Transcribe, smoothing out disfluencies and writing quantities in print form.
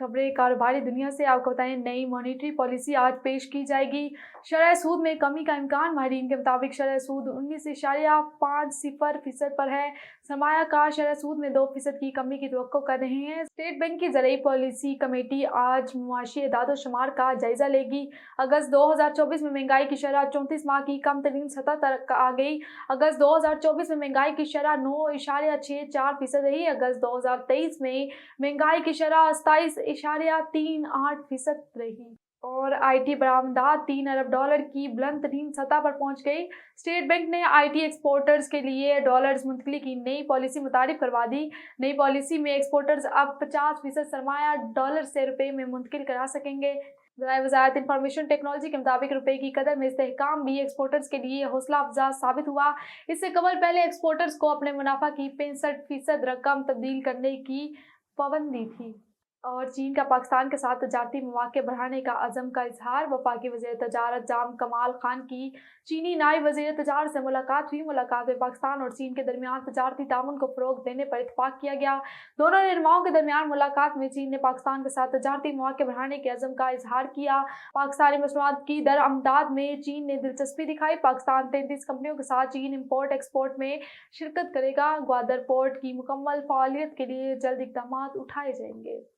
खबरें कारोबारी दुनिया से आपको बताएं, नई मॉनेटरी पॉलिसी आज पेश की जाएगी। शरह सूद में कमी का इम्कान। माहिरीन के मुताबिक शरह सूद 19.50% पर है। सरमायाकार शरह सूद में 2% की कमी की तवक्को कर रहे हैं। स्टेट बैंक की ज़राई पॉलिसी कमेटी आज मुआशी एदाद-ओ-शुमार का जायजा लेगी। अगस्त 2024 में महंगाई की शरह 34 माह की कम तरीन सतह तक आ गई। अगस्त 2024 में महंगाई की शरह 9.64% रही। अगस्त 2023 में महंगाई की शरह 27.38% रही और आईटी बरामदात $3 अरब की बुलंद तरीन सतह पर पहुंच गई। स्टेट बैंक ने आईटी एक्सपोर्टर्स के लिए डॉलर्स मुंतकिली की नई पॉलिसी मुतारिफ करवा दी। नई पॉलिसी में एक्सपोर्टर्स अब 50% सरमाया डॉलर से रुपए में मुंतकिल करा सकेंगे। वज़ारत इंफॉर्मेशन टेक्नोलॉजी के मुताबिक रुपए की कदर में इस्तेहकाम भी एक्सपोर्टर्स के लिए हौसला अफजा साबित हुआ। इससे कबल पहले एक्सपोर्टर्स को अपने मुनाफा की 65% रकम तब्दील करने की पाबंदी थी। और चीन का पाकिस्तान के साथ तजारती मौक़े बढ़ाने का अज़म का इजहार। वफाकी वज़ीर तजारत जाम कमाल खान की चीनी नायब वज़ीर तजारत से मुलाकात हुई। मुलाकात में पाकिस्तान और चीन के दरमियान तजारती ताउन को फ़रोग़ देने पर इत्तफ़ाक़ किया गया। दोनों रहनुमाओं के दरमियान मुलाकात में चीन ने पाकिस्तान के साथ तजारती मौक़े बढ़ाने के अज़म का इजहार किया। पाकिस्तानी मसनूआत की दरआमदाद में चीन ने दिलचस्पी दिखाई। पाकिस्तान 33 कंपनियों के साथ चीन इम्पोर्ट एक्सपोर्ट में शिरकत करेगा। ग्वादर पोर्ट की मुकम्मल फ़आलियत के लिए जल्द इक़दामात उठाए जाएंगे।